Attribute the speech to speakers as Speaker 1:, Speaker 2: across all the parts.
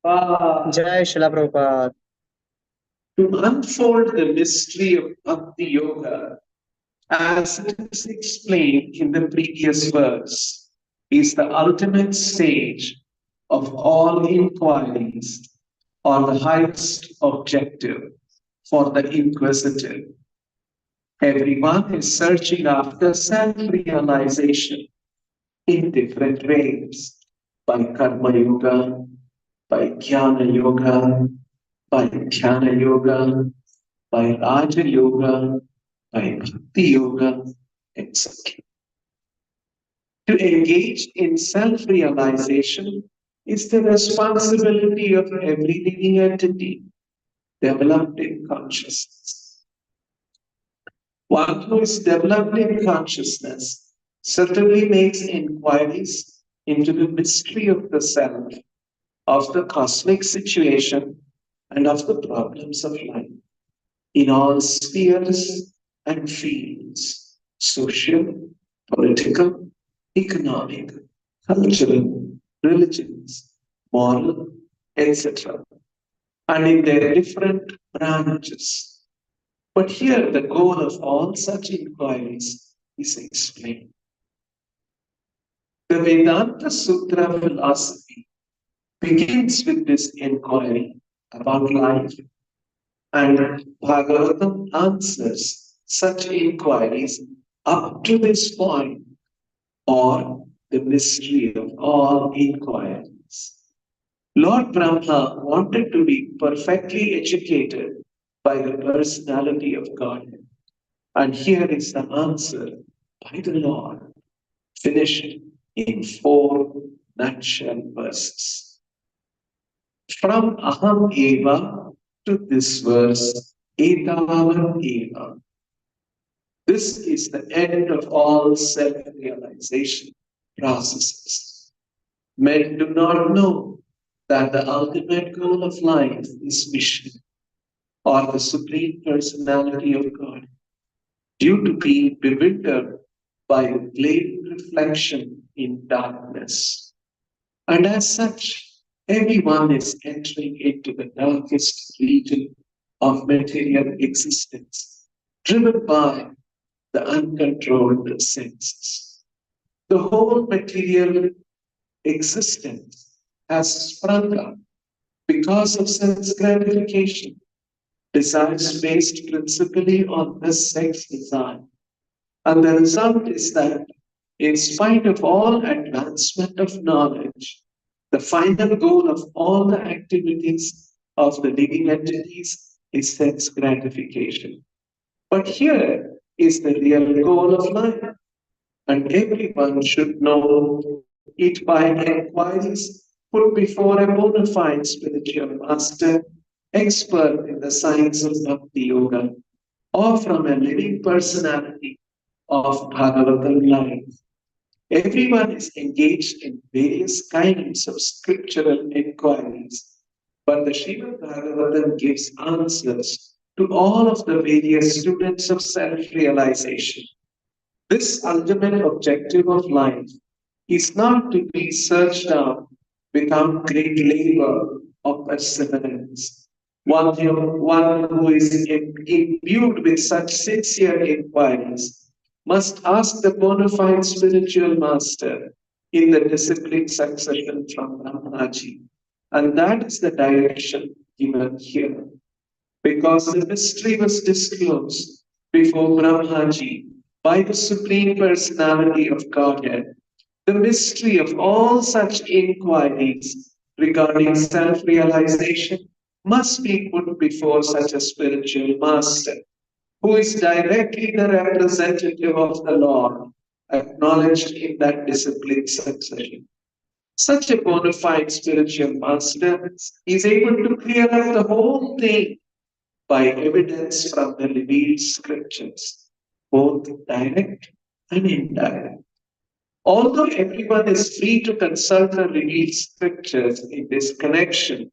Speaker 1: Jai Shila Prabhupada.
Speaker 2: To unfold the mystery of Bhakti Yoga, as it is explained in the previous verse, is the ultimate stage of all inquiries or the highest objective for the inquisitive. Everyone is searching after self-realization in different ways, by Karma Yoga, by Jnana Yoga, by Dhyana Yoga, by Raja Yoga, by Bhakti Yoga, etc. To engage in self realization is the responsibility of every living entity developed in consciousness. One who is developed in consciousness certainly makes inquiries into the mystery of the self, of the cosmic situation, and of the problems of life in all spheres and fields: social, political, economic, cultural, religious, moral, etc., and in their different branches. But here the goal of all such inquiries is explained. The Vedanta Sutra philosophy begins with this inquiry about life, and Bhagavatam answers such inquiries up to this point, or the mystery of all inquiries. Lord Brahma wanted to be perfectly educated by the personality of Godhead. And here is the answer by the Lord, finished in 4 nutshell verses. From Aham Eva to this verse, Etavam Eva. This is the end of all self-realization processes. Men do not know that the ultimate goal of life is Vishnu, or the Supreme Personality of God, due to being bewildered by the blatant reflection in darkness. And as such, everyone is entering into the darkest region of material existence, driven by the uncontrolled senses. The whole material existence has sprung up because of sense gratification, desires based principally on this sex desire. And the result is that, in spite of all advancement of knowledge, the final goal of all the activities of the living entities is sense gratification. But here is the real goal of life, and everyone should know it by inquiries put before a bona fide spiritual master, expert in the science of Bhakti Yoga, or from a living personality of Bhagavatam life. Everyone is engaged in various kinds of scriptural inquiries, but the Srimad Bhagavatam gives answers to all of the various students of self-realization. This ultimate objective of life is not to be searched out without great labor or perseverance. One who is imbued with such sincere inquiries must ask the bona fide spiritual master in the disciplined succession from Brahmaji. And that is the direction given here. Because the mystery was disclosed before Brahmaji by the Supreme Personality of Godhead, the mystery of all such inquiries regarding self-realization must be put before such a spiritual master, who is directly the representative of the Lord, acknowledged in that disciplined succession. Such a bona fide spiritual master is able to clear up the whole thing by evidence from the revealed scriptures, both direct and indirect. Although everyone is free to consult the revealed scriptures in this connection,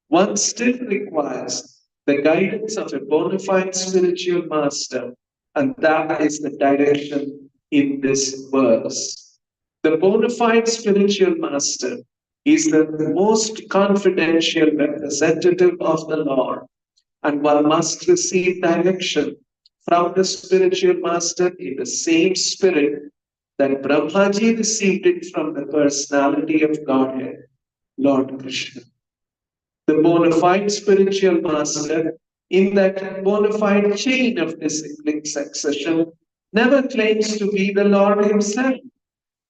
Speaker 2: one still requires the guidance of a bona fide spiritual master, and that is the direction in this verse. The bona fide spiritual master is the most confidential representative of the Lord, and one must receive direction from the spiritual master in the same spirit that Brahmaji received it from the personality of Godhead, Lord Krishna. The bona fide spiritual master in that bona fide chain of disciplic succession never claims to be the Lord himself,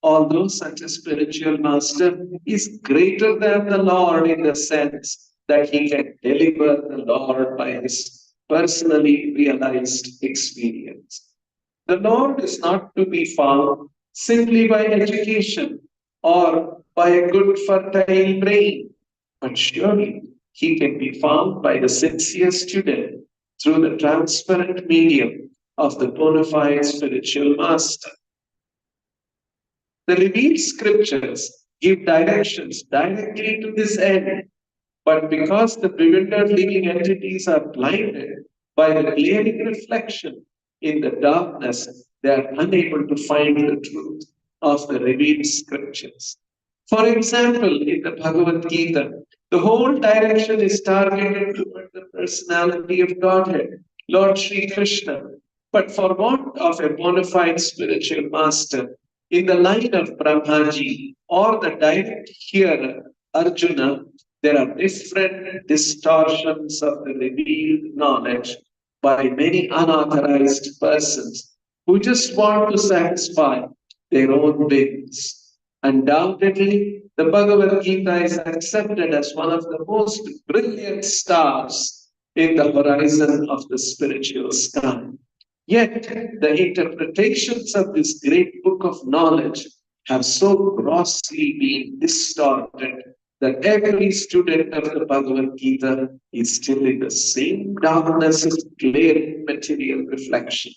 Speaker 2: although such a spiritual master is greater than the Lord in the sense that he can deliver the Lord by his personally realized experience. The Lord is not to be found simply by education or by a good fertile brain, but surely he can be found by the sincere student through the transparent medium of the bona fide spiritual master. The revealed scriptures give directions directly to this end, but because the bewildered living entities are blinded by the glaring reflection in the darkness, they are unable to find the truth of the revealed scriptures. For example, in the Bhagavad Gita, the whole direction is targeted toward the personality of Godhead, Lord Sri Krishna. But for want of a bona fide spiritual master, in the line of Brahmaji or the direct hearer, Arjuna, there are different distortions of the revealed knowledge by many unauthorized persons who just want to satisfy their own whims. Undoubtedly, the Bhagavad Gita is accepted as one of the most brilliant stars in the horizon of the spiritual sky. Yet, the interpretations of this great book of knowledge have so grossly been distorted that every student of the Bhagavad Gita is still in the same darkness of glaring material reflection.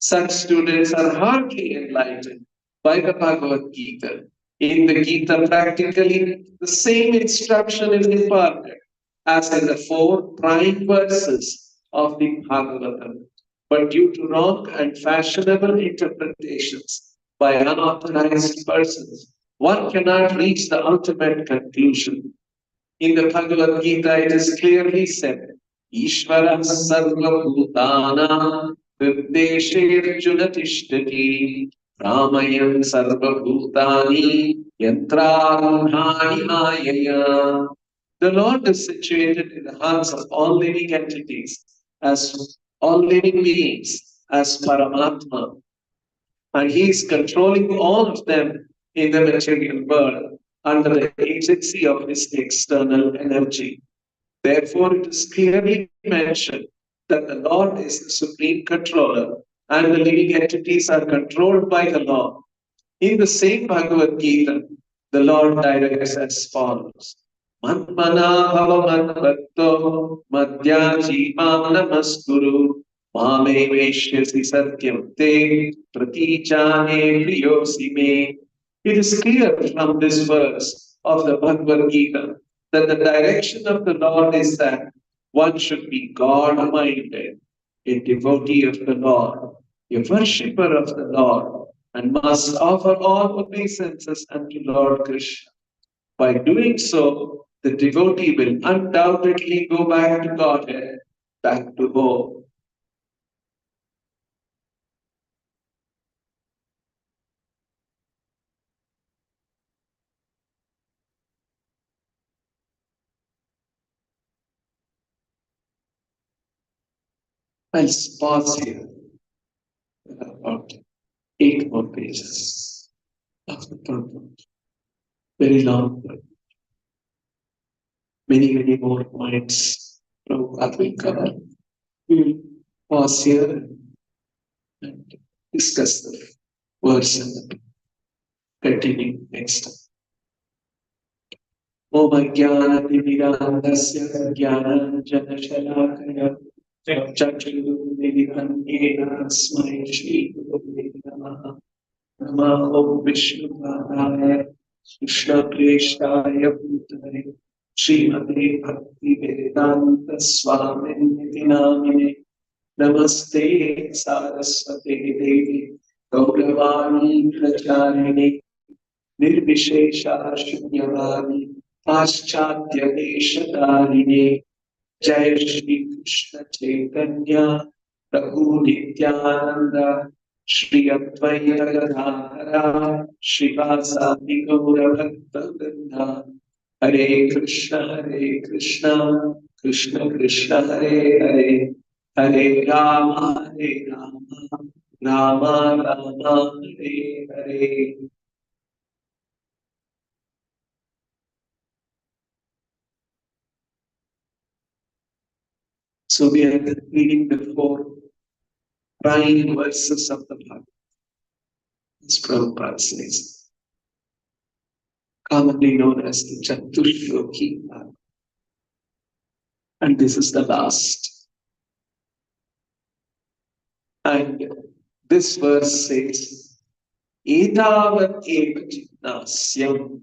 Speaker 2: Such students are hardly enlightened by the Bhagavad Gita. In the Gita, practically the same instruction is imparted as in the four prime verses of the Bhagavatam. But due to wrong and fashionable interpretations by unauthorized persons, one cannot reach the ultimate conclusion. In the Bhagavad Gita, it is clearly said, Ishvara sarva bhutana virdeshir tishtati Ramayan sarva bhutani yantrarunhani mayaya. The Lord is situated in the hearts of all living entities as all living beings as Paramatma, and he is controlling all of them in the material world under the agency of his external energy. Therefore, it is clearly mentioned that the Lord is the supreme controller and the living entities are controlled by the Lord. In the same Bhagavad Gita, the Lord directs as follows. Manmana bhava madbhakto madhyaji mam namaskuru mame veshyasi satyam te praticane priyosi me. It is clear from this verse of the Bhagavad Gita that the direction of the Lord is that one should be God-minded, a devotee of the Lord, a worshipper of the Lord, and must offer all obeisances unto Lord Krishna. By doing so, the devotee will undoubtedly go back to Godhead, back to home. I'll pause here. About 8 more pages of the purport. Very long, but many more points Prabhupada will cover. We will pause here and discuss the verse and continue next time. Om Ajnana-timirandhasya Jnananjana-shalakaya Chakshurummilitam Yena Tasmai Shri-Gurave Namaha. Namo Vishnu-padaya Krishna-preshaya Bhutale Srimate Bhakti-vedanta Swamini Namine Namaste Saraswate Devi Gauravani Pracharini निर्विशेषा शून्यवादी पाश्चात्य देशतारिणे जय श्री कृष्ण चैतन्य प्रभु नित्यानंद श्री अद्वैत गदाधरा श्रीवासादि गौर भक्त वृंदा हरे Krishna Krishna Krishna Hare Hare Hare Ram Ram Ram Hare Hare. So we are reading the four prime verses of the Bible. As Prabhupada says, commonly known as the Chaturshloki Bhagavad. And this is the last. And this verse says, Etavat eva jitnasyam.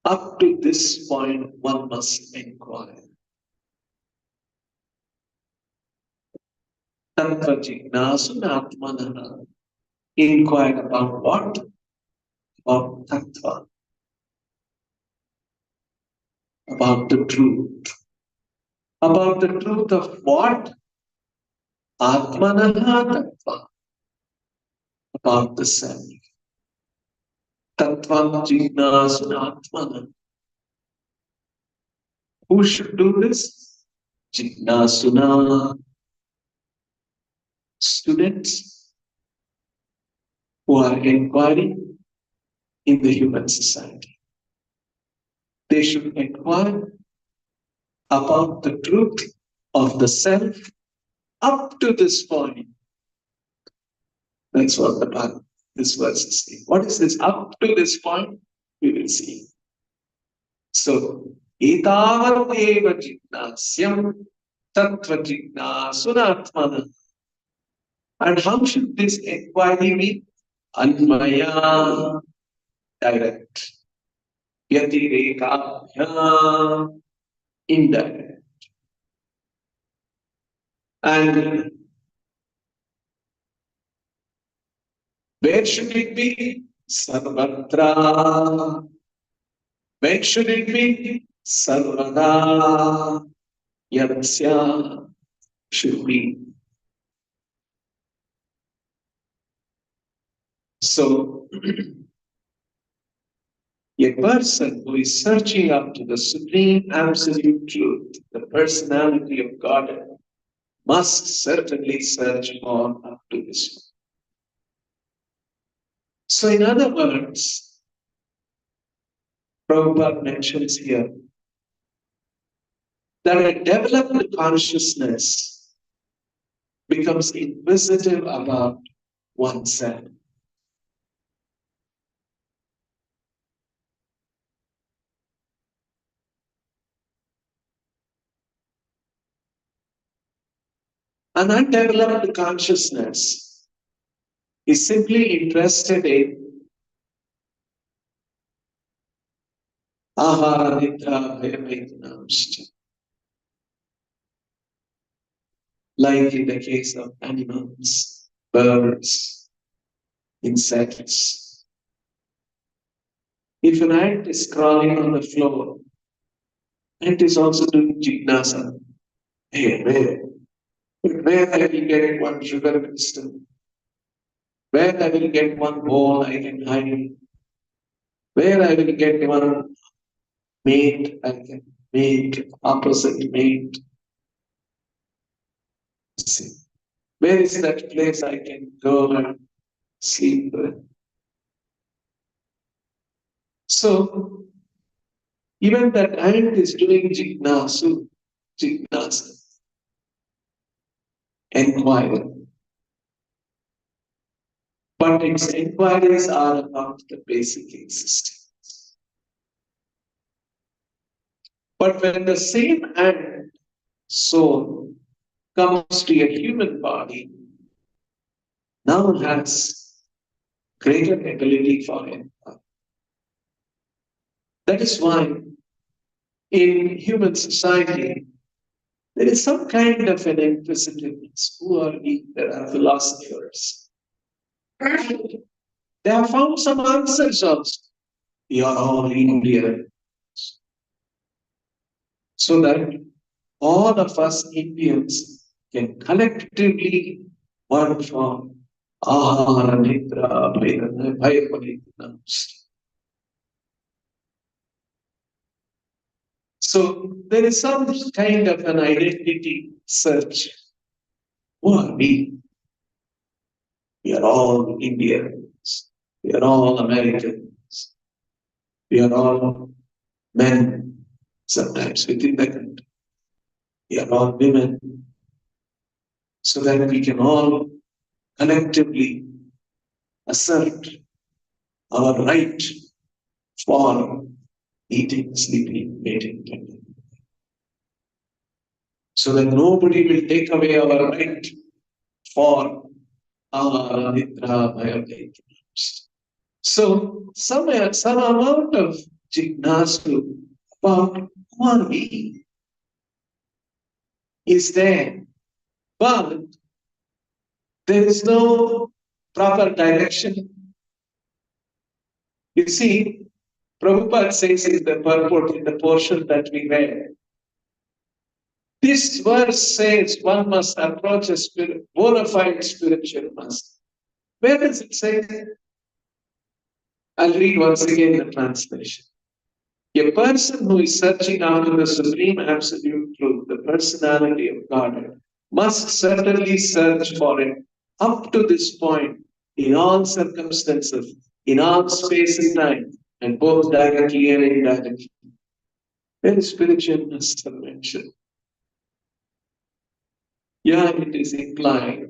Speaker 2: Up to this point, one must inquire. Tattva jitnasunatmanaha. Inquire about what? About tattva. About the truth. About the truth of what? Atmanaha tattva. About the self. Tattva jitnasunatmanaha. Who should do this? Jitnasuna. Students who are inquiring in the human society. They should inquire about the truth of the self up to this point. That's what this verse is saying. What is this up to this point? We will see. So, etavat eva jitnasyam tattva jitnasunatmana. And how should this inquiry be? Anmaya, direct. Yatireka, indirect. And where should it be? Sarvatra. Where should it be? Sarvada. Yatsya should be. So, a person who is searching up to the supreme absolute truth, the personality of God, must certainly search more up to this. So, in other words, Prabhupada mentions here that a developed consciousness becomes inquisitive about oneself. An undeveloped consciousness is simply interested in ahara nidra bhayavaitanamshcha. Like in the case of animals, birds, insects. If an ant is crawling on the floor, ant is also doing jignasa. Hey, where I will get one sugar crystal? Where I will get one ball I can hide? Where I will get one mate I can make, opposite mate? See, where is that place I can go and sleep with? So, even that ant is doing jignasa, inquiry. But its inquiries are about the basic existence. But when the same ant soul comes to a human body, now has greater ability for inquiry. That is why in human society, there is some kind of an inquisitiveness. Who are we? There are philosophers. They have found some answers also. You are all Indian. So that all of us Indians can collectively work for Ahara Nidra Bhayapalita. So there is some kind of an identity search. Who are we? We are all Indians. We are all Americans. We are all men, sometimes within the country. We are all women. So that we can all collectively assert our right for eating, sleeping, mating, tending. So that nobody will take away our right for our nidra, bhaya, so some amount of jignasu about who are we is there, but there is no proper direction. You see, Prabhupada says in the purport, in the portion that we read, this verse says one must approach a bona fide spiritual master. Where does it say? I'll read once again the translation. A person who is searching after the supreme absolute truth, the personality of God, must certainly search for it up to this point in all circumstances, in all space and time, and both directly and indirectly. Very spiritual master mentioned. Yeah, it is implied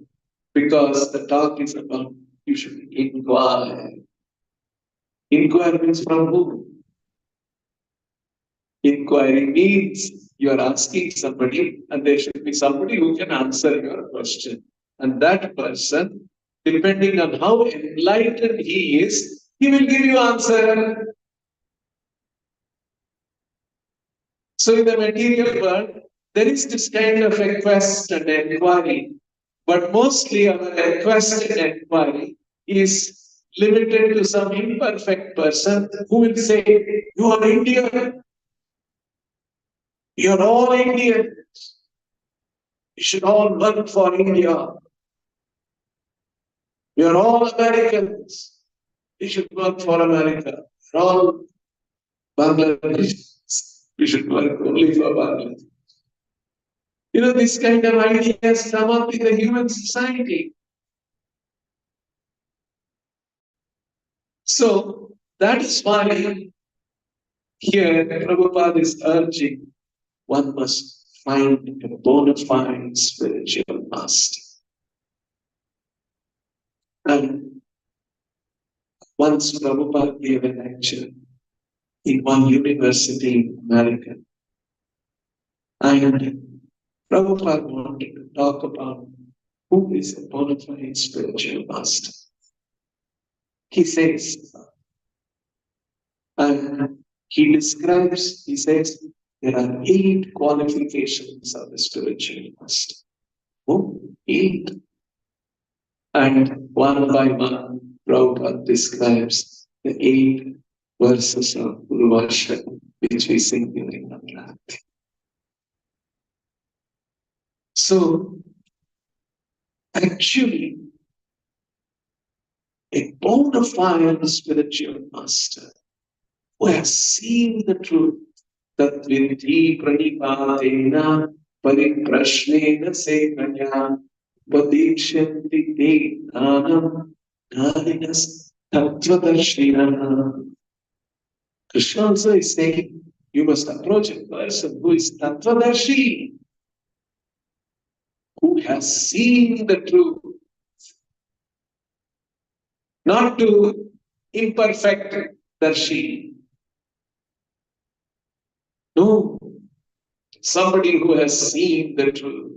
Speaker 2: because the talk is about you should inquire. Inquire means from whom? Inquiry means you are asking somebody, and there should be somebody who can answer your question. And that person, depending on how enlightened he is, he will give you answer. So in the material world, there is this kind of a quest and inquiry, but mostly our quest and inquiry is limited to some imperfect person who will say, "You are Indian. You are all Indians. You should all work for India. You are all Americans. You should work for America. You are all Bangladeshis. You should work only for Bangladesh." You know, this kind of ideas come up in the human society. So that is why here Prabhupada is urging one must find a bona fide spiritual master. And once Prabhupada gave a lecture in one university in America, and Prabhupada wanted to talk about who is a bona fide spiritual master. He says, and he describes, he says, there are 8 qualifications of the spiritual master. Oh, 8. And one by one, Prabhupada describes the 8 verses of Guru Varsha, which we sing during Navratri. So, actually, a bona fide spiritual master who has seen the truth, that vidhi pranipatena pariprashnena sekanya padikshyanti te dhanam dharinas tattvadarshina. Krishna also is saying, you must approach a person who is tattvadarshi, who has seen the truth, not to imperfect darshi. No, somebody who has seen the truth.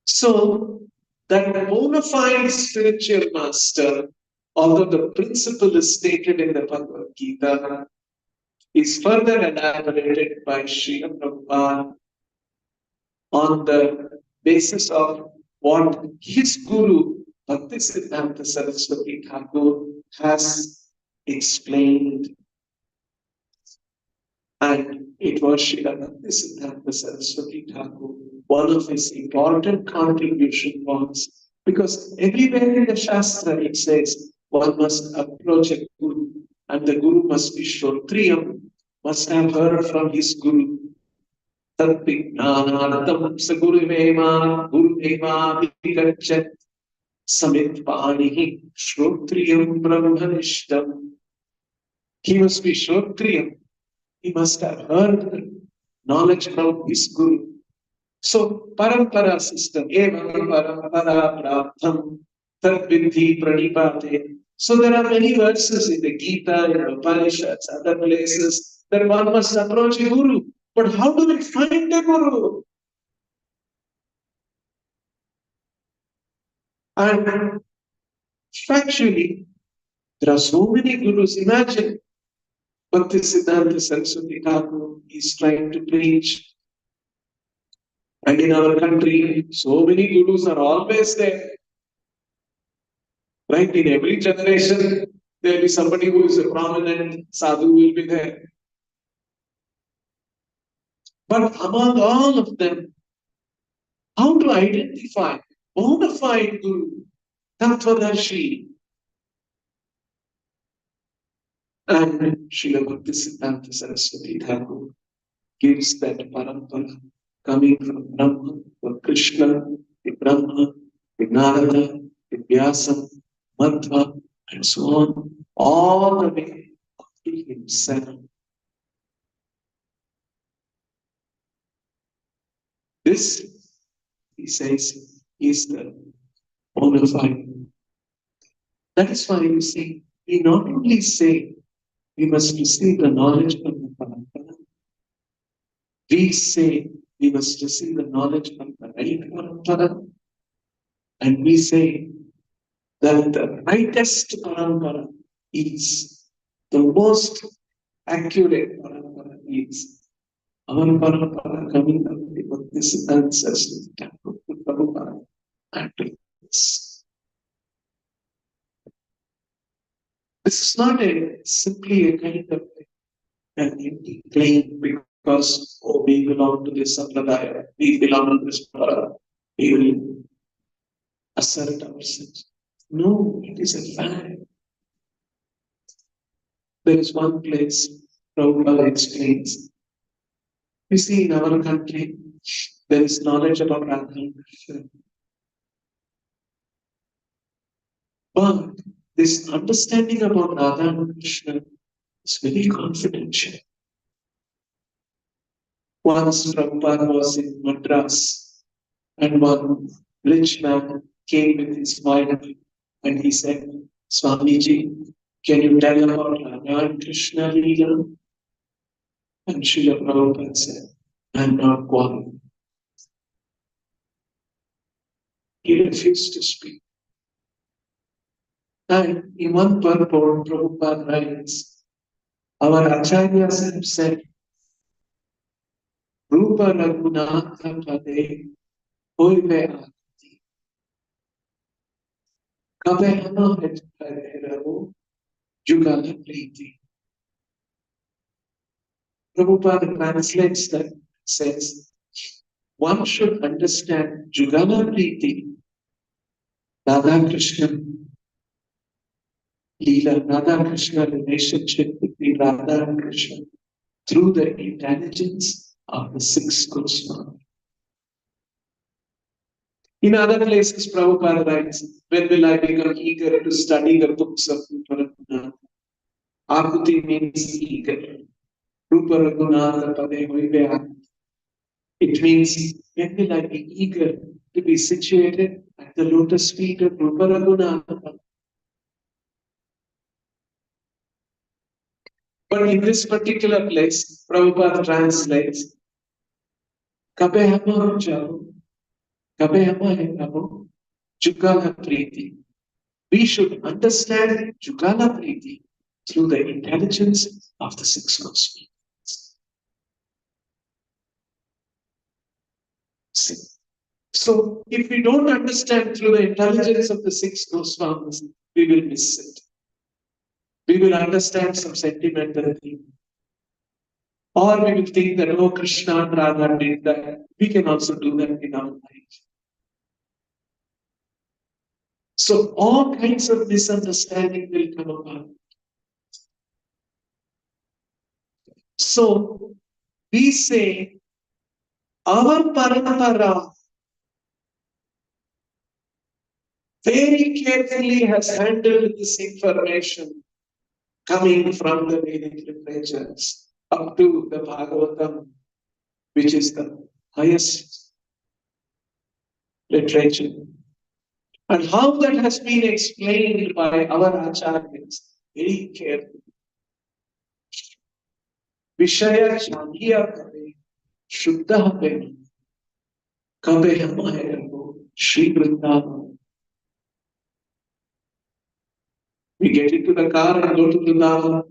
Speaker 2: So, that bona fide spiritual master, although the principle is stated in the Bhagavad Gita, is further elaborated by Srila Prabhupada on the basis of what his guru, Bhaktisiddhanta Saraswati Thakur, has explained. And it was Srila Bhaktisiddhanta Saraswati Thakur. One of his important contribution was because everywhere in the Shastra it says one must approach a guru and the guru must be Shrotriyam, must have heard from his guru. Tatvignanartam saguruvema guruvema vigachat samit panihi Shrotriyam brahmanishtam. He must be Shrotriyam. He must have heard knowledge from his guru. So, parampara system, evam parampara praptam tadvidhi pranipate. So, there are many verses in the Gita, in the Upanishads, other places that one must approach a guru. But how do we find a guru? And factually, there are so many gurus. Imagine Bhaktisiddhanta Saraswati Thakur is trying to preach. And in our country, so many gurus are always there. Right? In every generation, there will be somebody who is a prominent sadhu will be there. But among all of them, how to identify bona fide guru, Tattvadarshi, and Srila Bhaktisiddhanta Saraswati Thakur gives that parampara coming from Brahma, from Krishna, the Brahma, the Narada, the Vyasa, Madhva, and so on, all the way up to himself. This, he says, is the bona fide. That is why you see, we not only say we must receive the knowledge from the parampara, we say we must receive the knowledge from the right parampara, and we say that the rightest parampara is the most accurate parampara is our parampara coming up with this ancestors Prabhupada and this. This is not simply a kind of an empty claim because we belong to this sampradaya, we belong to this para, we will assert ourselves. No, it is a fact. There is one place Prabhupada explains. You see, in our country, there is knowledge about Radha and Krishna. But this understanding about Radha and Krishna is very confidential. Once Prabhupada was in Madras, and one rich man came with his wife, and he said, Swamiji, can you tell about Radha and Krishna Leela? And Srila Prabhupada said, I am not qualified. He refused to speak. And in one purport, Prabhupada writes, our Acharyas have said, Rupa Raghunatha Pade Hoive Aati. Kabe Hama Het Rao Jugala Priti. Prabhupada translates that, says, one should understand Jugala Priti, Radha Krishna Leela, Radha Krishna relationship between Radha and Krishna through the intelligence of the six Goswami. In other places, Prabhupada writes, when will I become eager to study the books of Rupa Raghunatha? Akuti means eager. Rupa Raghunatha Pade Hoive Aati. It means, when will I be eager to be situated at the lotus feet of Rupa Raghunatha? But in this particular place, Prabhupada translates, Kabe hama jao, kabe hama hai Prabhu, Jugala Priti. We should understand Jugala Priti through the intelligence of the six Goswamis. So if we don't understand through the intelligence of the six Goswamis, we will miss it. We will understand some sentimental thing. Or we will think that, oh, Krishna and Radha did that. We can also do that in our life. So all kinds of misunderstanding will come about. So we say our parampara very carefully has handled this information coming from the Vedic literatures up to the Bhagavatam, which is the highest literature. And how that has been explained by our acharyas very carefully. Vishaya Chandiya Kabe, Shuddha Kabe, Kabe Hamayarabo, Shri Vrindavan. We get into the car and go to Vrindavan,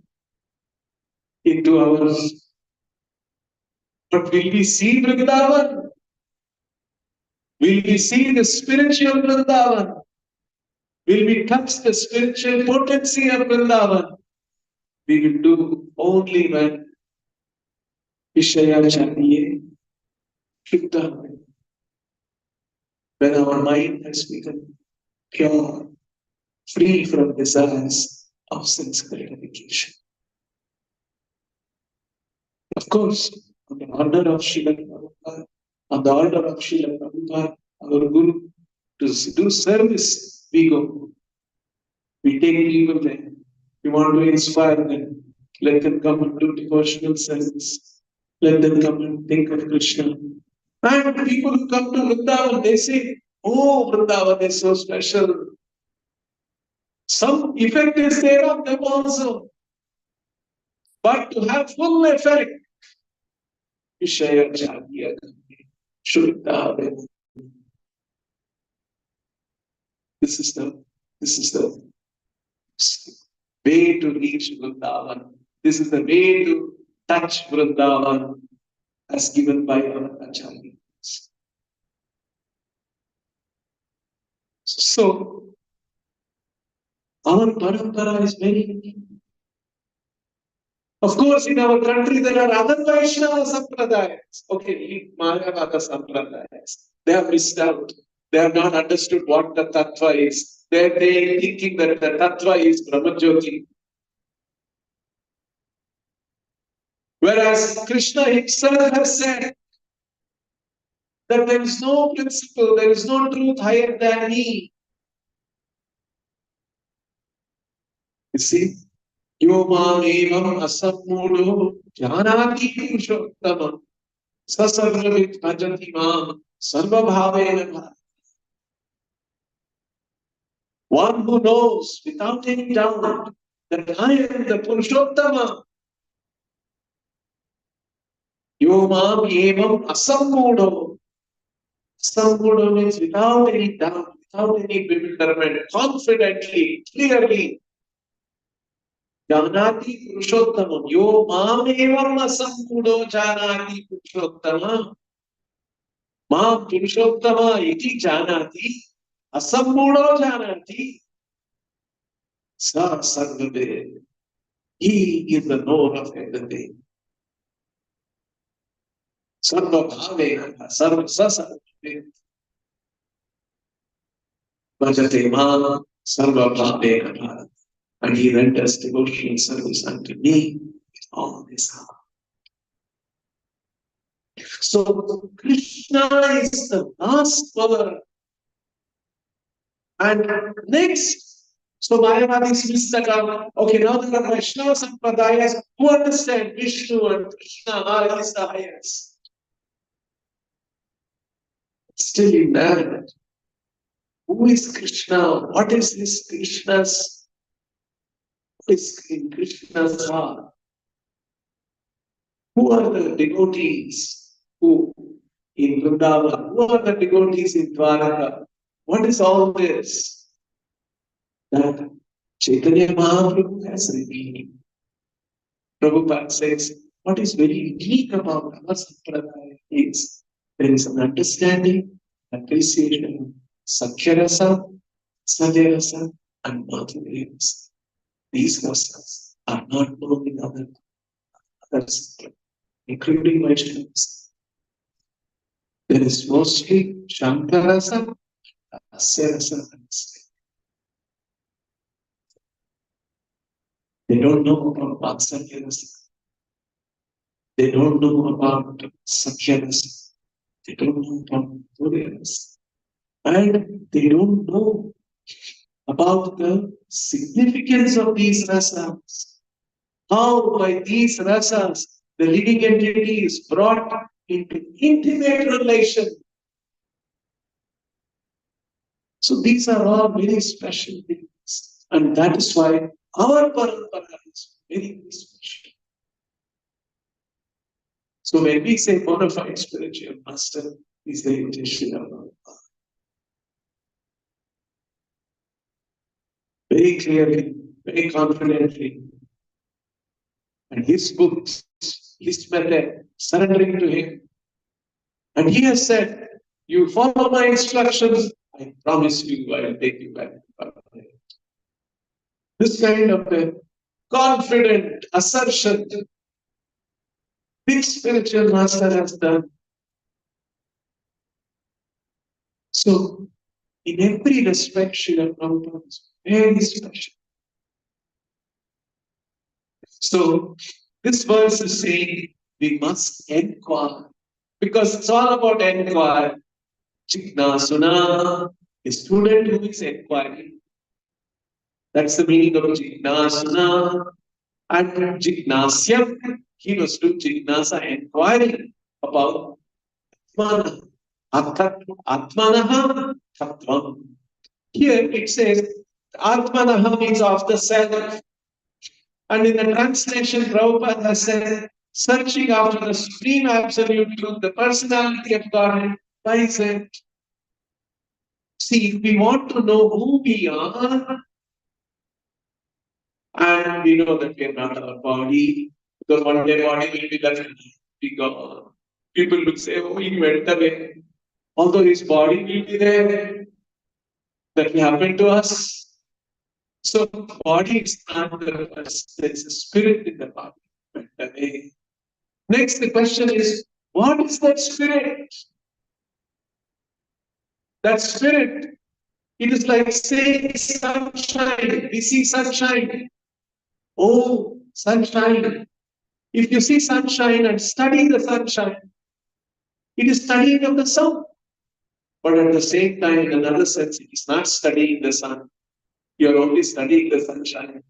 Speaker 2: into ours. But will we see Vrindavan? Will we see the spiritual Vrindavan? Will we touch the spiritual potency of Vrindavan? We will do only when Vishaya Chandiye, Shuddha, when our mind has become pure, free from desires of sense gratification. Of course, on the order of Srila Prabhupada, on the order of Srila Prabhupada, our Guru, to do service, we go. We take people there. We want to inspire them. Let them come and do devotional service. Let them come and think of Krishna. And people who come to Vrindavan, they say, oh, Vrindavan is so special. Some effect is there on them also. But to have full effect, Vishaya Chadiya Shuddha. This is the way to reach Vrindavan. This is the way to touch Vrindavan as given by our acharyas. So, our parampara is very unique. Of course, in our country there are other Vaishnava Sampradayas. Okay, leave Mayavada Sampradayas. They have missed out. They have not understood what the Tattva is. They are thinking that the Tattva is Brahmajyoti. Whereas Krishna himself has said that there is no principle, there is no truth higher than me. You see? Yo mam evam asammudo janati purushottamam sasarvavit bhajati mam sarvabhavena. One who knows without any doubt that I am the Purushottama. Yo mam evam asammudo. Asammudo means without any doubt, without any bewilderment, confidently, clearly. Janati Purushottamam. Yo mam evam asammudo janati Purushottamam. Mam Purushottama iti janati. Asammudo janati. Sa sarvave. He is the knower of everything. Sarvabhavena. Sarvasasarvave. Bhajate mam sarvabhavena. And he renders devotional service unto me with all his heart. So Krishna is the last power. And next, so Mayavadis miss that out. Okay, now there are Vaishnava Sampradayas who understand Vishnu and Krishna are is the highest. Still in that, who is Krishna? What is this Krishna's? What is in Krishna's heart? Who are the devotees who in Vrindavan? Who are the devotees in Dwaraka? What is all this that Chaitanya Mahaprabhu has revealed? Prabhupada says, what is very unique about our Sampradaya is there is an understanding appreciation, Sakhyarasa, Sadyarasa, and Madhurya. These rasas are not known in others, including Vaishnavas. There is mostly Shankarasa, Asyarasa, and Sri. They don't know about Vatsalyarasa. They don't know about Sakhyarasa. They don't know about Madhurya. And they don't know about the significance of these rasas. How by these rasas the living entity is brought into intimate relation. So these are all very special things. And that is why our parampara is very, very special. So when we say bona fide spiritual master, we say it is Srila. Very clearly, very confidently. And his books, his method, surrendering to him. And he has said, you follow my instructions, I promise you I will take you back. This kind of a confident assertion, which spiritual master has done. So, in every respect, Srila Prabhupada is very special. So, this verse is saying we must inquire, because it's all about inquire. Jignasuna, a student who is inquiring. That's the meaning of Jignasuna. And Jignasyam, he was to Jignasa, inquiring about Atmana. Atmanaha Tattvam. Here it says Atmanaha means of the self. And in the translation, Prabhupada has said, searching after the supreme absolute truth, the personality of God. Why is it? See, if we want to know who we are, and we know that we are not our body, because one day body will be left, be gone. People will say, oh, he went away. Although his body will be there, that will happen to us. So body is not the first. There is a spirit in the body. Went away. Next, the question is, what is that spirit? That spirit, it is like saying sunshine. We see sunshine. Oh, sunshine. If you see sunshine and study the sunshine, it is studying of the sun. But at the same time, in another sense, it is not studying the sun. You are only studying the sunshine.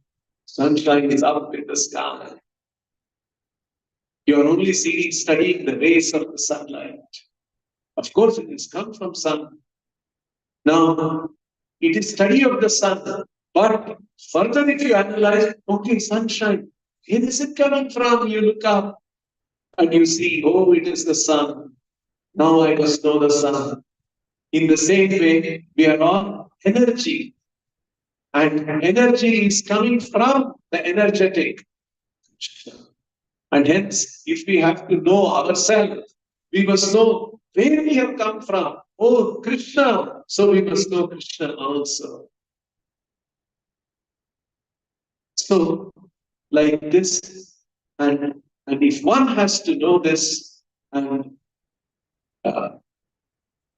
Speaker 2: Sunshine is up in the sky. You are only studying the rays of the sunlight. Of course, it has come from sun. Now, it is study of the sun. But further, if you analyze, okay, sunshine, where is it coming from? You look up and you see, oh, it is the sun. Now I must know the sun. In the same way, we are all energy. And energy is coming from the energetic. And hence, if we have to know ourselves, we must know where we have come from. Oh, Krishna. So we must know Krishna also. So, like this, and if one has to know this, and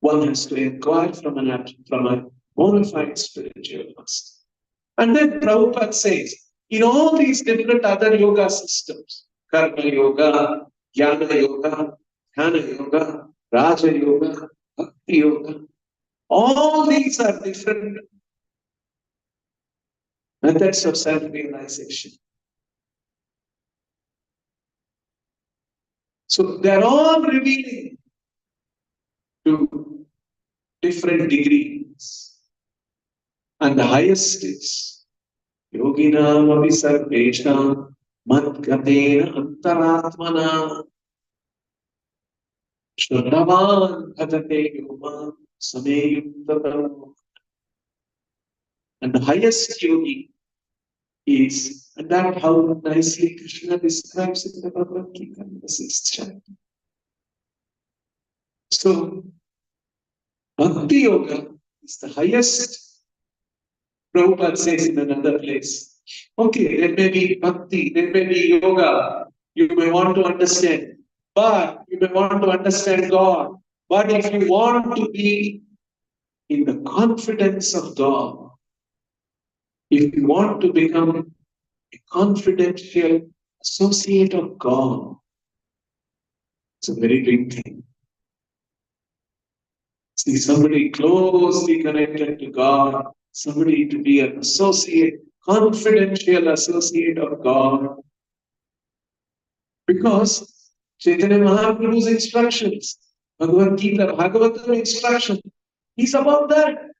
Speaker 2: one has to inquire from a bona fide spiritual master. And then Prabhupada says, in all these different other yoga systems, Karma Yoga, Jnana Yoga, Dhyana Yoga, Raja Yoga, Bhakti Yoga, all these are different methods of self-realization. So they are all revealing to different degrees. And the highest is Yoginam api sarvesham madgatena antaratmana Shraddhavan bhajate yoma sameyuktatam. And the highest yogi is, and that how nicely Krishna describes in the Bhagavad Gita in the 6th chapter. So, Bhakti Yoga is the highest, Prabhupada says in another place. Okay, there may be bhakti, there may be yoga, you may want to understand, but you may want to understand God. But if you want to be in the confidence of God, if you want to become a confidential associate of God, it's a very big thing. See, somebody closely connected to God, somebody to be an associate, confidential associate of God. Because Chaitanya Mahaprabhu's instructions, Bhagavad Gita, Bhagavatam instruction, he's about that.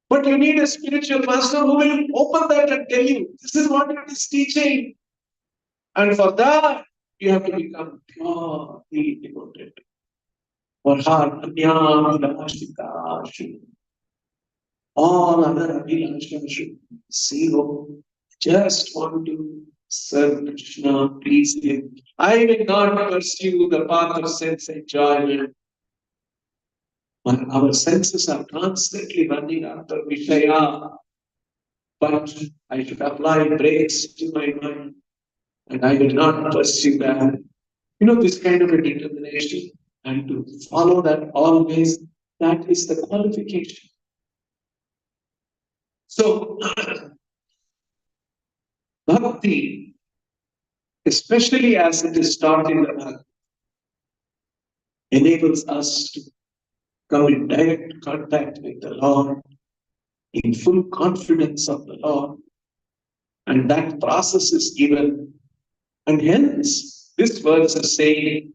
Speaker 2: But you need a spiritual master who will open that and tell you, this is what it is teaching. And for that, you have to become purely devoted. For heart, all other abhilasha should zero. Just want to serve Krishna, please Him. I will not pursue the path of sense enjoyment. Our senses are constantly running after Vishaya. But I should apply brakes to my mind and I will not pursue that. You know, this kind of a determination and to follow that always, that is the qualification. So, bhakti, especially as it is taught in the Bhagavad, enables us to come in direct contact with the Lord, in full confidence of the Lord. And that process is given. And hence, this verse is saying,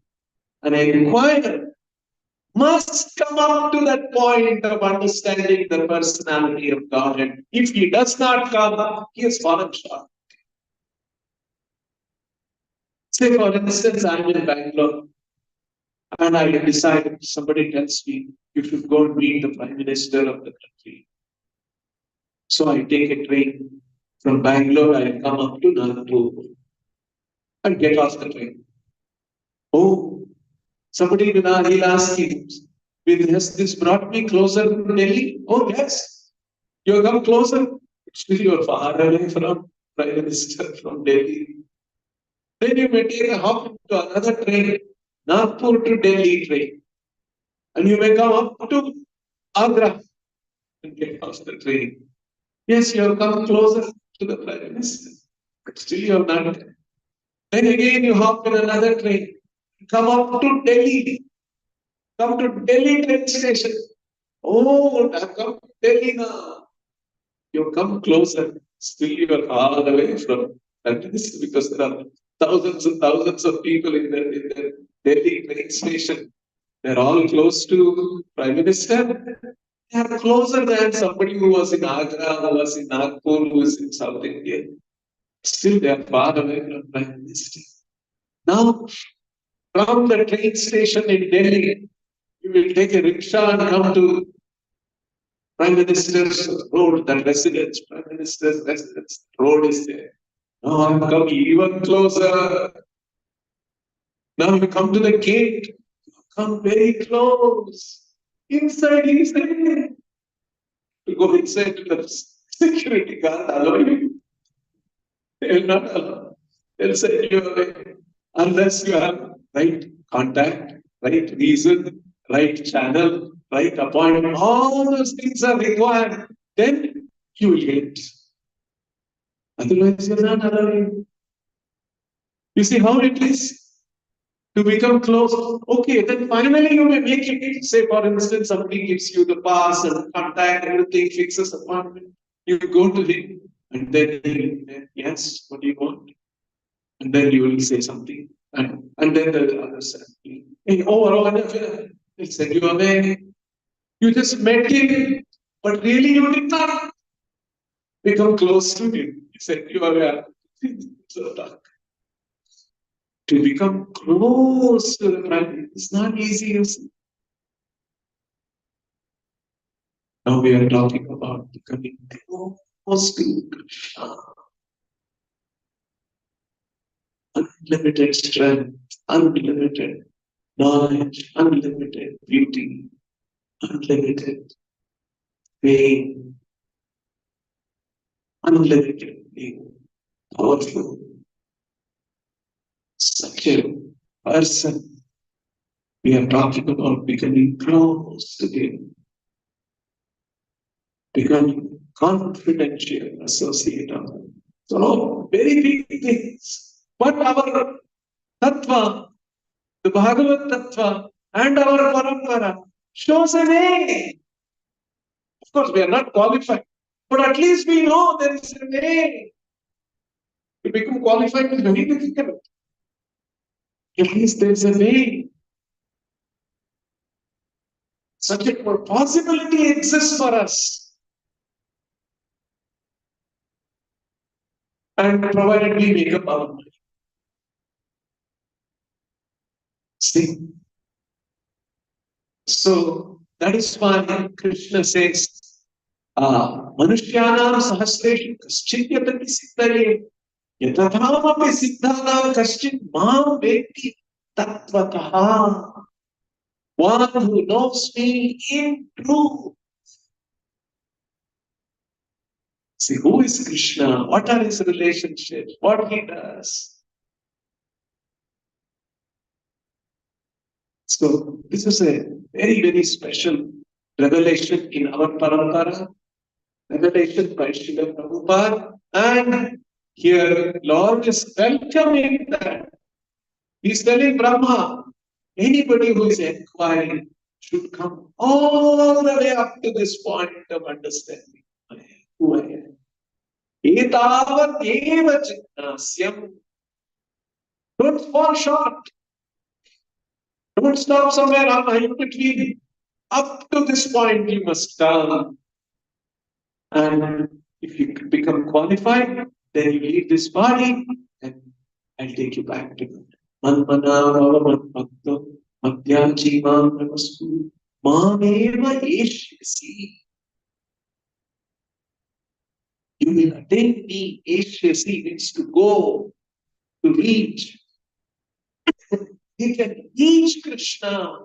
Speaker 2: an inquirer must come up to that point of understanding the personality of God. And if he does not come, he has fallen short. Say, for instance, I'm in Bangalore and I decide, somebody tells me, you should go and meet the Prime Minister of the country. So I take a train from Bangalore, I come up to Nagpur and get off the train. Oh, somebody will ask you, has this brought me closer to Delhi? Oh, yes. You come closer. Still, you are far away from Prime Minister from Delhi. Then you may take a hop to another train, Nagpur to Delhi train. And you may come up to Agra and get off the train. Yes, you have come closer to the Prime Minister, but still you have not. Then again you hop in another train, come up to Delhi, come to Delhi train station. Oh, I've come to Delhi now. You come closer, still you are far away from Prime Minister because there are thousands and thousands of people in the Delhi train station. They're all close to Prime Minister. They are closer than somebody who was in Agra, who was in Nagpur, who is in South India. Still, they are far away from Prime Minister. Now, from the train station in Delhi, you will take a rickshaw and come to Prime Minister's road, that residence, Prime Minister's residence road is there. Now I've come even closer. Now you come to the gate, you come very close. Inside is there. To go inside, the security guard allow you. They will not allow. They'll send you away unless you have right contact, right reason, right channel, right appointment. All those things are required. Then you will get. Otherwise, you're not allowed. You see how it is to become close. Okay, then finally you may make it. Say, for instance, somebody gives you the pass and contact, everything, fixes appointment. You go to him, and then yes, what do you want? And then you will say something. And then the other side, hey, they'll send you away. You just met him, but really you did not become close to him. He said you away. So dark. To become close to the Prime is not easy. You see. Now we are talking about becoming close to Krishna. Unlimited strength, unlimited knowledge, unlimited beauty, unlimited pain, unlimited pain, powerful. Such a person we are talking about becoming close to him, become confidential associate of him. So very big things. But our tattva, the Bhagavad tattva, and our parampara shows a way. Of course, we are not qualified, but at least we know there is a way. To become qualified is very difficult. At least there is a way. Such a possibility exists for us. And provided we make up our mind. See? So that is why Krishna says, Manushyanam sahasreshu kaschin yatati siddhaye yatatamapi siddhanam kaschin mam veti tattvataha. One who knows me in truth. See, who is Krishna? What are his relationships? What he does? So, this is a very, very special revelation in our parampara, revelation by Srila Prabhupada, and here Lord is welcoming that. He's telling Brahma, anybody who is inquiring should come all the way up to this point of understanding who I am. Etavat eva jnasyam. Don't fall short. Don't stop somewhere in between. Up to this point, you must come. And if you become qualified, then you leave this body and I'll take you back to God. Manmana Bhava Manbhakta Madhyaji Mam Namastu Mameva Eshyasi. You will attain me. Eshyasi means to go, to reach. You can reach Krishna.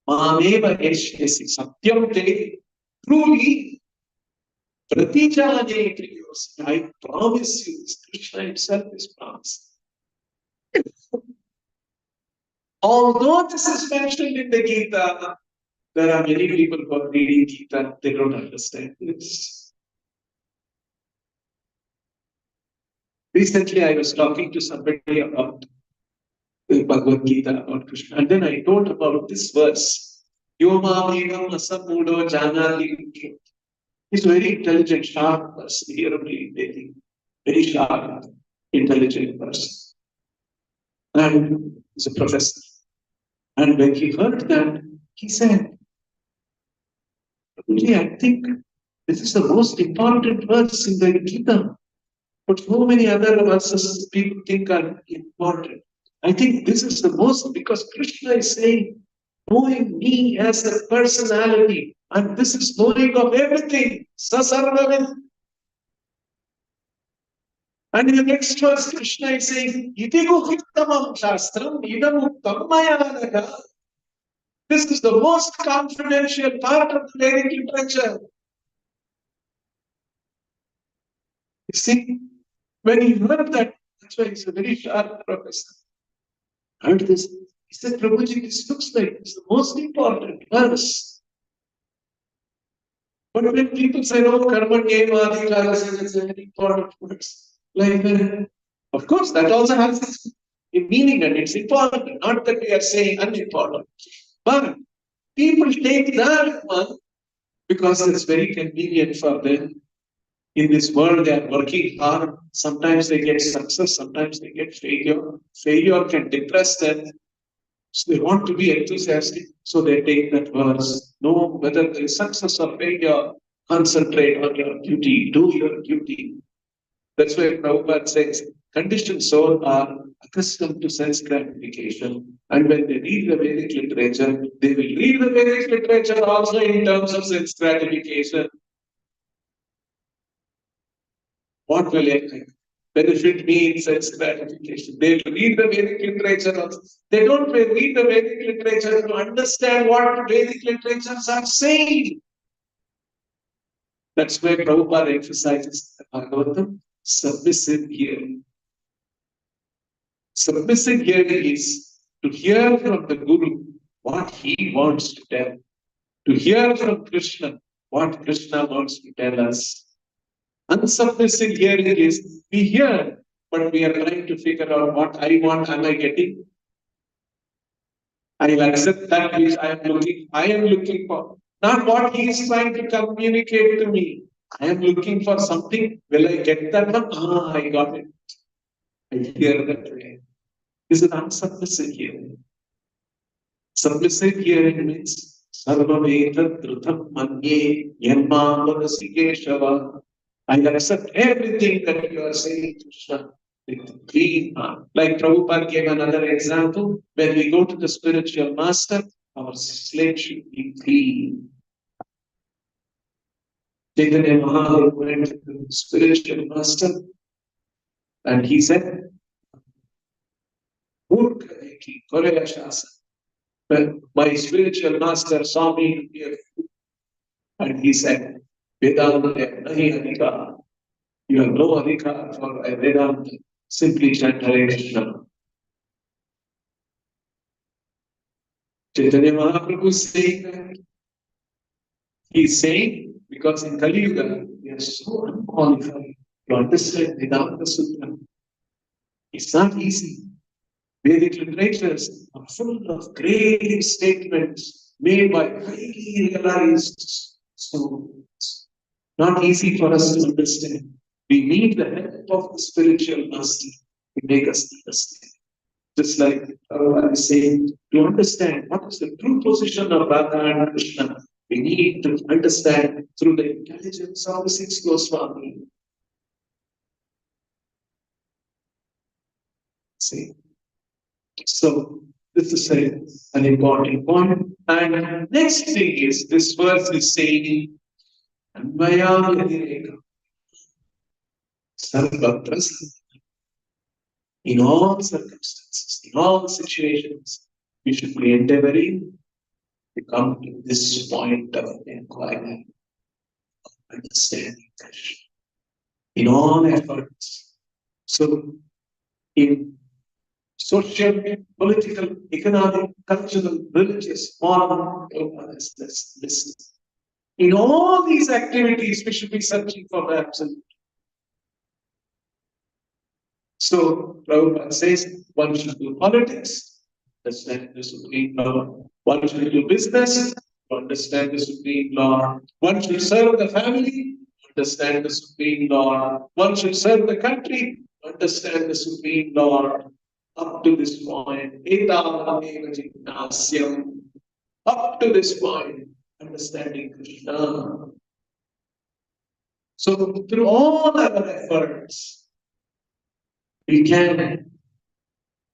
Speaker 2: Mameva Eshyasi. Satyam Te. Truly. Pratijane Kriyosi. I promise you, Krishna himself is promised. Although this is mentioned in the Gita, there are many people who are reading Gita, they don't understand this. Recently, I was talking to somebody about the Bhagavad Gita, about Krishna, and then I told about this verse. Yoma Megam Asamudo Janati. He's a very intelligent, sharp person, very sharp, intelligent person. And he's a professor. And when he heard that, he said, I think this is the most important verse in the Gita. But so many other verses people think are important. I think this is the most, because Krishna is saying, knowing me as a personality, and this is knowing of everything. Sasarvavid. And in the next verse, Krishna is saying, Iti guhittamam shastram idamuktam mayanaga. This is the most confidential part of the Vedic literature. You see, when he heard that, that's why he's a very sharp professor. Heard this, he said, Prabhuji, this looks like it's the most important verse. But when people say, oh, karma adhikara, it's a very important verse. Like that. Of course, that also has a meaning and it's important. Not that we are saying unimportant. But people take that one because it's very convenient for them. In this world, they are working hard. Sometimes they get success, sometimes they get failure. Failure can depress them. So they want to be enthusiastic, so they take that verse. No, whether there is success or failure, concentrate on your duty, do your duty. That's why Prabhupada says, conditioned souls are accustomed to sense gratification. And when they read the Vedic literature, they will read the Vedic literature also in terms of sense gratification. What will it take? benefit me in sense gratification. They read the Vedic literature also. They don't read the Vedic literature to understand what Vedic literatures are saying. That's why Prabhupada emphasizes the Bhagavatam, submissive hearing. Submissive hearing is to hear from the Guru what he wants to tell, to hear from Krishna what Krishna wants to tell us. Unsubmissive hearing is we hear, but we are trying to figure out what I want, am I getting? I will accept that which I am looking for. Not what he is trying to communicate to me. I am looking for something. Will I get that one? Ah, I got it. I hear that way. This is unsubmissive hearing. Submissive hearing means Sarvameta Drutam Manye Yanmavadasi Keshava. I accept everything that you are saying, Krishna, with clean heart. Like Prabhupada gave another example, when we go to the spiritual master, our slate should be clean. Chaitanya Mahaprabhu went to the spiritual master and he said, when my spiritual master saw me to be a fool, and he said, Vedanta nahi adhikar. You have no adhikar for a Vedanta. Simply chant Hare Krishna. Chaitanya Mahaprabhu is saying that. He is saying, because in Kali Yuga, we are so unqualified to understand Vedanta Sutra. It's not easy. Vedic literatures are full of great statements made by highly realized souls. Not easy for us to understand. We need the help of the spiritual master to make us understand. Just like I was saying, to understand what is the true position of Radha and Krishna, we need to understand through the intelligence of the six Goswami. See. So this is an important point. And next thing is, this verse is saying, Anvaya Yadireka Sarvatra. In all circumstances, in all situations, we should be endeavoring to come to this point of inquiry, of understanding Krishna. In all efforts. So, in social, political, economic, cultural, religious, moral, this. In all these activities, we should be searching for the absolute. So, Prabhupada says one should do politics, understand the supreme law. One should do business, understand the supreme law. One should serve the family, understand the supreme law. One should serve the country, understand the supreme law. Up to this point, up to this point, understanding Krishna. So, through all our efforts, we can,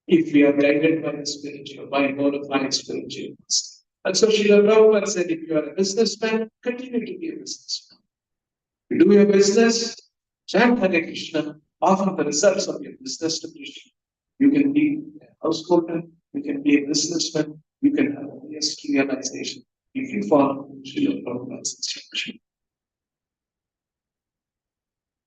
Speaker 2: if we are guided by the spiritual, by glorified spiritual master. And so Srila Prabhupada said, if you are a businessman, continue to be a businessman. You do your business, chant Hare Krishna, offer the results of your business to Krishna. You can be a householder, you can be a businessman, you can have a highest realization if you follow Srila Prabhupada's instruction.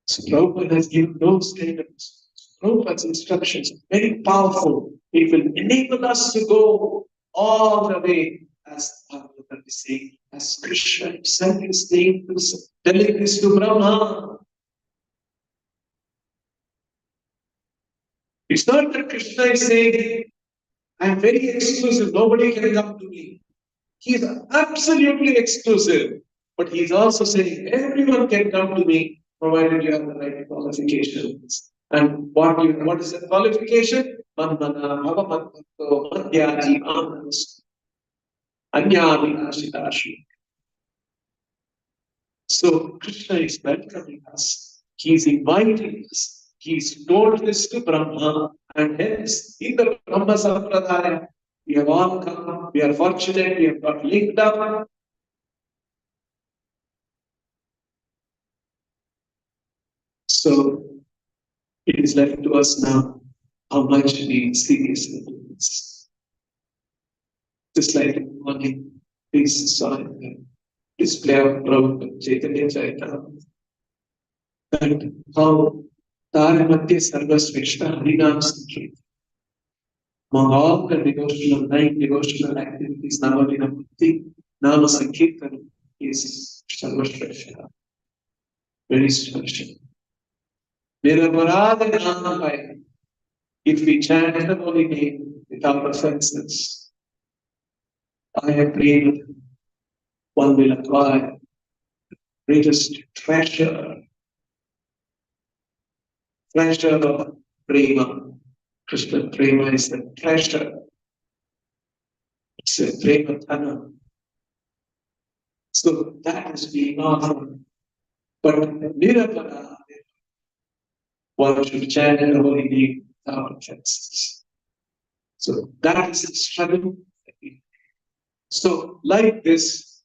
Speaker 2: So Prabhupada has given those statements. Prabhupada's instructions are very powerful. It will enable us to go all the way, as Bhagavatam is saying, as Krishna himself is saying this, telling this to Brahma. It's not that Krishna is saying, I am very exclusive, nobody can come to me. He is absolutely exclusive. But he is also saying, everyone can come to me, provided you have the right qualifications. And what is the qualification? So Krishna is welcoming us. He is inviting us. He is told this to Brahma. And hence, in the Brahma Sampradaya, we have all come. We are fortunate. We have got linked up. So, It is left to us now how much we seriously do this. Just like in the morning, we saw in the display of Prabhupada Chaitanya Charitamrita, and how Taramatya Sarvasvishta Harinam Sankirtan. Among all the devotional, 9 devotional activities, Navadina Bhakti, Nama Sankirtan is Sarvasvishta. Very special. Niraparada Namaya. If we chant the holy name without offenses, I agree, one will acquire greatest treasure of prema. Krishna prema is the treasure. It's a prema thana. So that is being offered. But nirapara, one should chant the holy name without offenses. So that is the struggle. So like this,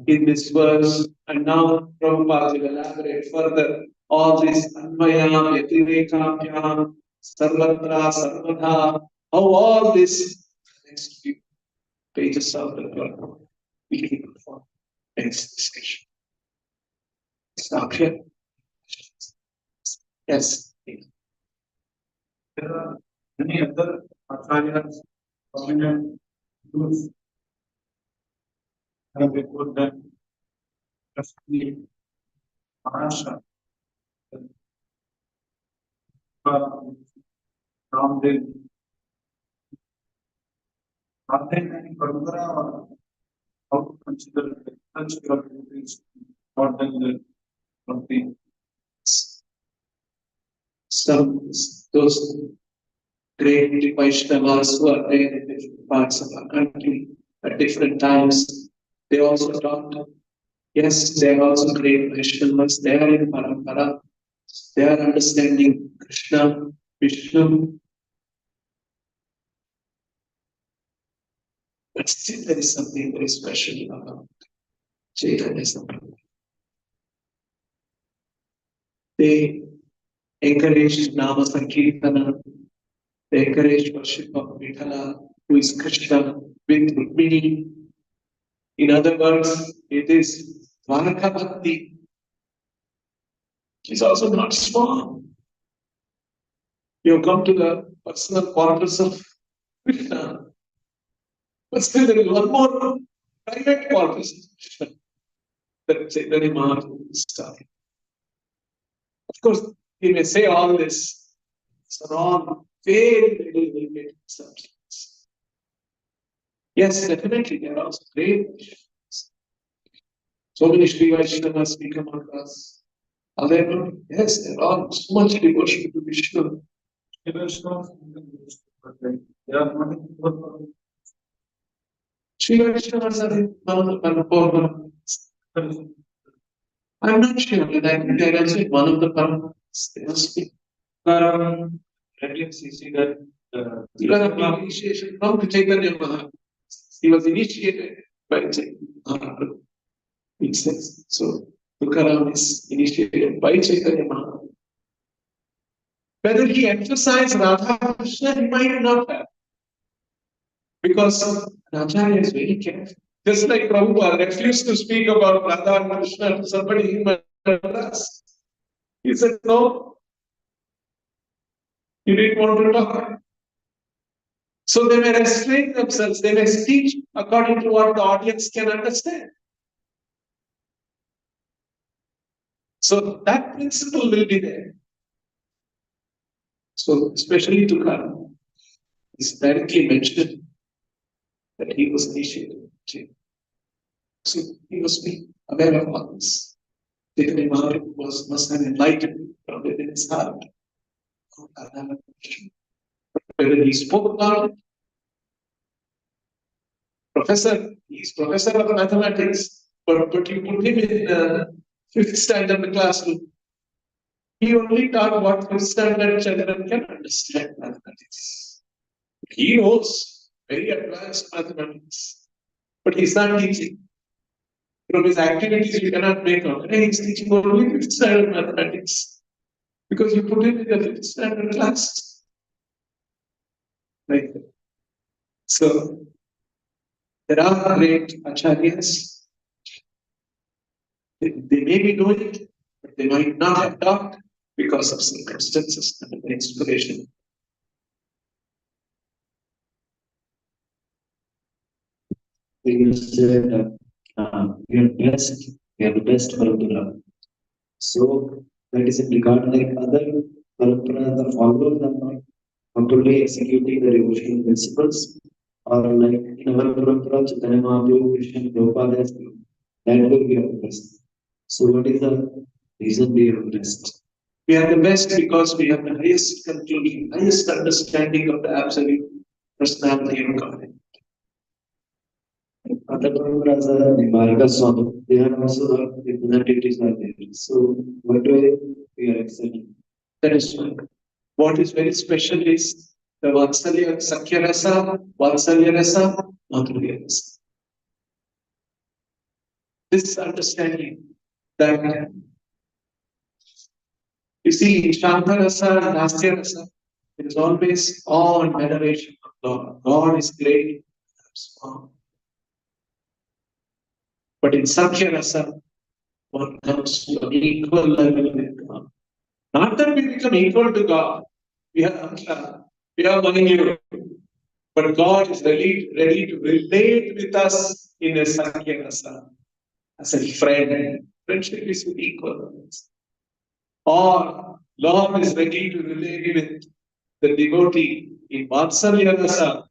Speaker 2: in this verse, and now Prabhupada will elaborate further all this Anmayam, Yatirekampyam, Sarvatra, Sarvadha, how all this next few pages of the book we can perform next discussion. Stop here. Yes.
Speaker 1: There are many other acharyas, prominent gurus have reported that especially Maharashtra, Ramdev, are there any parampara or how to consider such activities more than the bhakti?
Speaker 2: Some those great Vaishnavas who are there in different parts of our country at different times, they also taught. Yes, they are also great Vaishnavas. They are in Parampara. They are understanding Krishna, Vishnu. But still, there is something very special about Chaitanya Sampradaya. They encouraged Nama Sankirtana. They encouraged worship of Vithala, who is Krishna, with Rukmini. In other words, it is Dwaraka Bhakti. It's also not small. You come to the personal quarters of Krishna, but still there is one more private quarters that Chaitanya Mahaprabhu started. Of course, he may say all this. It's all very, very limited substance. Yes, definitely, there are also great Vaishnavas. So many Sri Vaishnavas we come across. Are there not? Yes, there are so much devotion to Vishnu.
Speaker 1: They are not
Speaker 2: Sri Vaishnavas are in Manapurna. I'm not sure, but I think they're also in one of the Paramahansa. They must be.
Speaker 1: you see that
Speaker 2: Initiation from Chaitanya Mahaprabhu. He was initiated by Chaitanya Mahaprabhu. It says so. Tukaram is initiated by Chaitanya Mahaprabhu. Whether he emphasized Radha Krishna, he might not have. Because Acharya is very careful. Just like Prabhupada refused to speak about Radha and Krishna to somebody in Madras. He said, no, you didn't want to talk. So they may restrain themselves, they may teach according to what the audience can understand. So that principle will be there. So especially Tukaram is directly mentioned that he was initiated. So he must be aware of all this. Chaitanya Mahaprabhu must have enlightened from within his heart. Whether he spoke about it, he's professor of mathematics, but you put him in fifth standard classroom. He only taught what fifth standard children can understand mathematics. He knows very advanced mathematics, but he's not teaching. From his activities, you cannot make out. He's teaching only fifth standard mathematics. because you put it in the fifth standard class. Right? So there are great acharyas. They may be doing it, but they might not have taught because of circumstances and inspiration.
Speaker 3: You said we are blessed, we are the best parampara. So that is in regard like other parampara, the followers are not completely executing the devotional principles, or like in our parampara, Chaitanya Mahaprabhu, Krishna Prabhupada has given, that way we are blessed. So what is the reason we are blessed?
Speaker 2: We are the best because we have the highest conclusion, highest understanding of the absolute personality of God.
Speaker 3: Other paramparas are the Marga Swami, they have also got representatives are there. So what way we are excelling?
Speaker 2: That is why. What is very special is the Vatsalya, Sakya Rasa, Vatsalya Rasa, Madhurya Rasa. This understanding that you see, Shanta Rasa and Nastya Rasa, there is always awe and veneration of God. God is great, small. But in Sakya Rasa, one comes to an equal level with God. Not that we become equal to God. We are one you. But God is ready to relate with us in a Sakya Rasa as a friend. Friendship is with equal. Or Lord is ready to relate with the devotee in Vatsalya Rasa,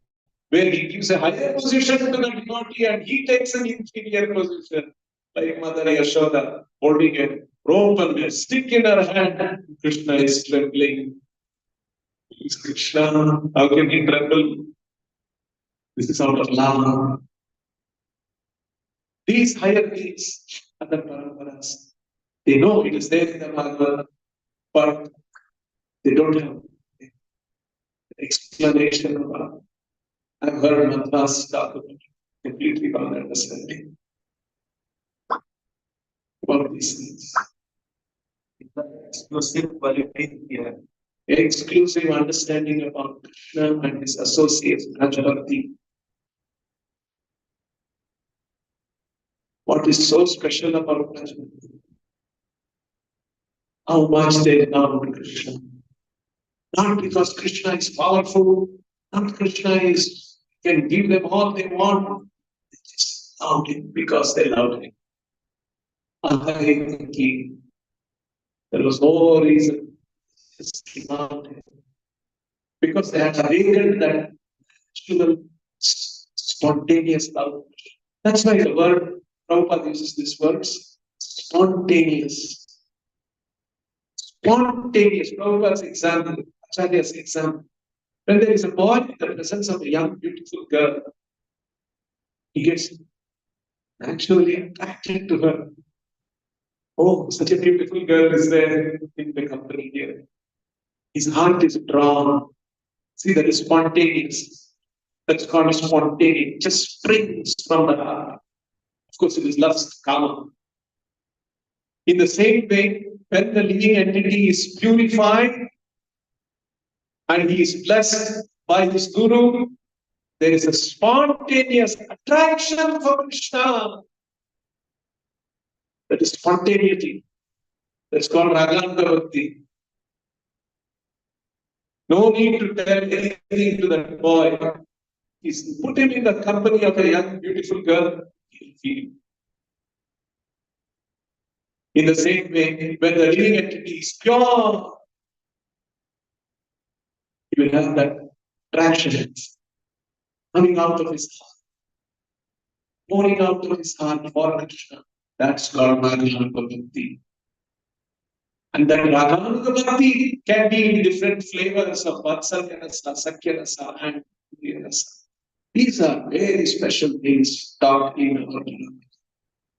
Speaker 2: where he gives a higher position to the devotee and he takes an inferior position, like Mother Yashoda holding a rope and a stick in her hand. Krishna is trembling. Is Krishna, how can he tremble? This is out of love. These higher things are the paramparas. They know it is there in the Bhagavad, but they don't have explanation about. I've heard Madras talk about it, completely wrong understanding about these things.
Speaker 3: Exclusive quality here.
Speaker 2: Exclusive understanding about Krishna and his associates, Rajabhakti. What is so special about Rajabhakti? How much they love Krishna. Not because Krishna is powerful, not Krishna can give them all they want. They just loved him because they loved him. Unfortunately, there was no reason. Just loved him. Because they had awakened that natural, spontaneous love. That's why the word, Prabhupada uses this word, spontaneous. Spontaneous. Prabhupada's example, Acharya's example. When there is a boy in the presence of a young, beautiful girl, he gets naturally attracted to her. Oh, such a beautiful girl is there in the company here. His heart is drawn. See, that is spontaneous. That's called spontaneous. It just springs from the heart. Of course, it is lust, karma. In the same way, when the living entity is purified and he is blessed by his guru, there is a spontaneous attraction for Krishna. That is spontaneity. That's called Raganta Bhakti. No need to tell anything to that boy. Put him in the company of a young, beautiful girl, he'll feel. In the same way, when the living entity is pure, he will have that attraction coming out of his heart, pouring out of his heart for Krishna. That's called Raganta Bhakti. And that Raganta Bhakti can be in different flavors of Vatsalya Rasa, Sakya Rasa, and Madhurya Rasa. These are very special things taught in our religion.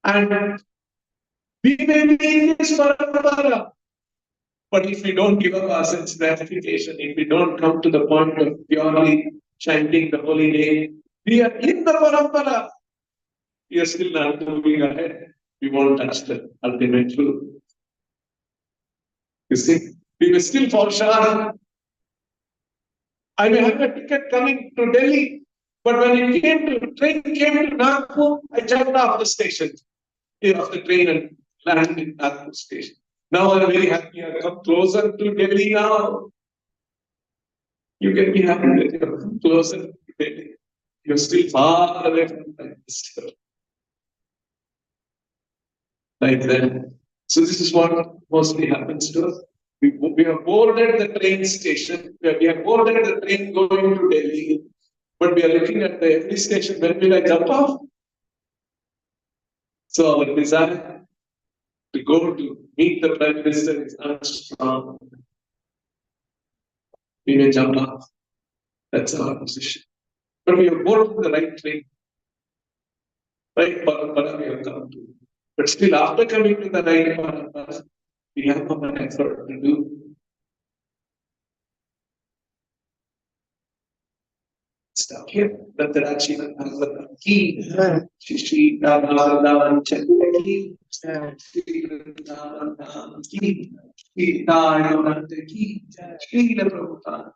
Speaker 2: And we may be in this parampara, but if we don't give up our sense gratification, if we don't come to the point of purely chanting the holy name, we are in the parampara. We are still not moving ahead. We won't touch the ultimate truth. You see, We may still fall short. I may have a ticket coming to Delhi, but when it train came to Nagpur, I jumped off the station, off the train and landed in Nagpur station. Now I'm very happy. I've come closer to Delhi now. You can be happy that you have come closer to Delhi. You're still far away from Manchester. Like that. So this is what mostly happens to us. We have boarded the train station. We have boarded the train going to Delhi. But we are looking at the every station. When will I jump off? So our desire to go to meet the Prime Minister is not strong. We may jump off. That's our position. But we have boarded the right train. Right Parampara we have come to. But still, after coming to the right Parampara, we have an effort to do. Stop here. That the Rachivan has a key. Shishi Davadan Chakki. Shri Davadan Key. Shri Davadan Key. Shri Prabhupada.